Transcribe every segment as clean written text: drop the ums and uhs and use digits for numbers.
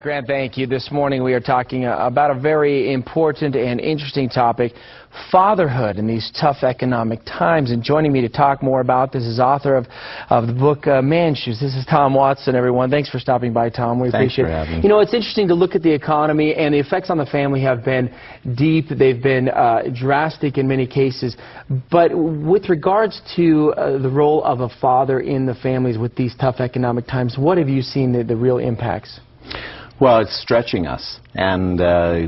Grant, thank you. This morning we are talking about a very important and interesting topic, fatherhood in these tough economic times. And joining me to talk more about this is author of the book, Man Shoes. This is Tom Watson, everyone. Thanks for stopping by, Tom. We appreciate it. Thanks for having me. You know, it's interesting to look at the economy, and the effects on the family have been deep. They've been drastic in many cases. But with regards to the role of a father in the families with these tough economic times, what have you seen the real impacts? Well, it's stretching us, and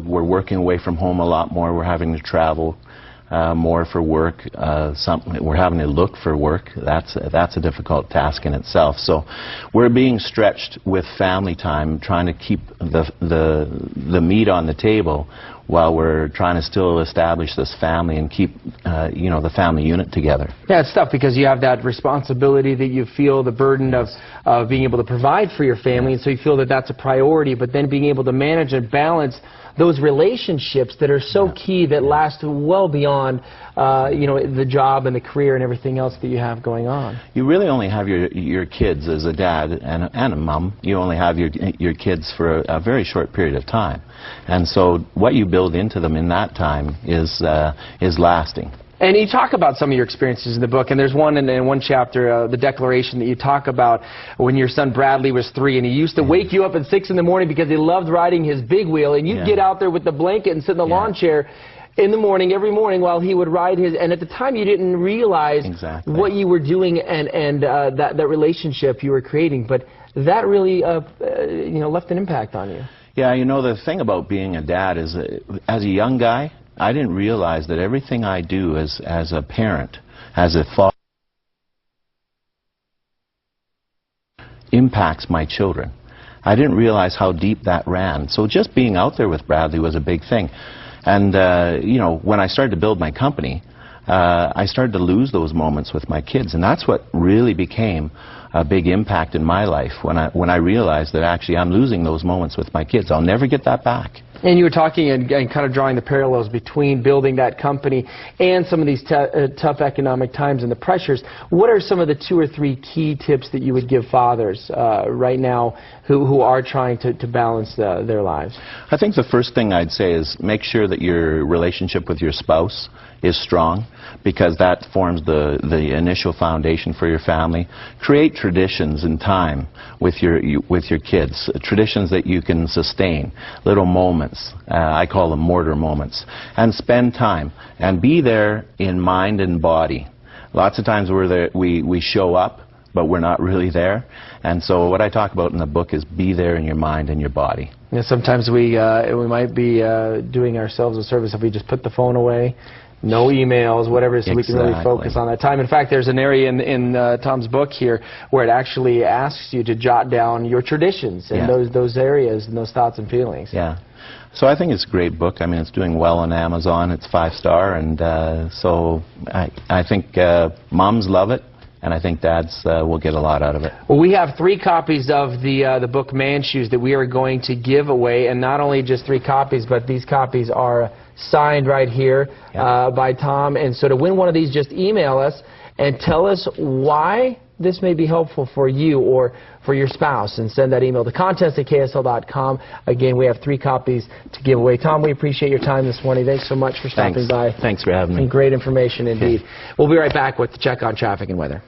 we're working away from home a lot more. We're having to travel more for work. We're having to look for work. That's a difficult task in itself. So we're being stretched with family time, trying to keep the meat on the table while we're trying to still establish this family and keep the family unit together. Yeah, it's tough because you have that responsibility that you feel, the burden of being able to provide for your family, and so you feel that that's a priority, but then being able to manage and balance those relationships that are so key, that last well beyond the job and the career and everything else that you have going on. You really only have your kids as a dad and a mom. You only have your kids for a very short period of time, and so what you build into them in that time is lasting. And you talk about some of your experiences in the book, and there's one in one chapter, the declaration, that you talk about when your son Bradley was 3, and he used to wake you up at 6 in the morning because he loved riding his big wheel, and you'd get out there with the blanket and sit in the lawn chair in the morning, every morning, while he would ride his, and at the time you didn't realize what you were doing and that relationship you were creating, but that really left an impact on you. Yeah, the thing about being a dad is, as a young guy, I didn't realize that everything I do as a parent, as a father, impacts my children. I didn't realize how deep that ran. So just being out there with Bradley was a big thing. And, when I started to build my company, I started to lose those moments with my kids. And that's what really became a big impact in my life, when I realized that actually I'm losing those moments with my kids. I'll never get that back. And you were talking and kind of drawing the parallels between building that company and some of these tough economic times and the pressures. What are some of the 2 or 3 key tips that you would give fathers right now who are trying to balance their lives? I think the first thing I'd say is make sure that your relationship with your spouse is strong, because that forms the initial foundation for your family. Create traditions in time with your kids, traditions that you can sustain, little moments. I call them mortar moments. And spend time and be there in mind and body. Lots of times we show up, but we're not really there. And so what I talk about in the book is be there in your mind and your body. Yeah, sometimes we might be doing ourselves a service if we just put the phone away. No emails, whatever, so we can really focus on that time. In fact, there's an area in Tom's book here where it actually asks you to jot down your traditions and those areas and those thoughts and feelings. Yeah. So I think it's a great book. I mean, it's doing well on Amazon. It's 5-star, and so I think moms love it. And I think dads will get a lot out of it. Well, we have 3 copies of the book Man Shoes that we are going to give away, and not only just 3 copies, but these copies are signed right here by Tom. And so to win one of these, just email us and tell us why this may be helpful for you or for your spouse, and send that email to contest@ksl.com. Again, we have 3 copies to give away. Tom, we appreciate your time this morning. Thanks so much for stopping by. Thanks for having me. And great information indeed. We'll be right back with the check on traffic and weather.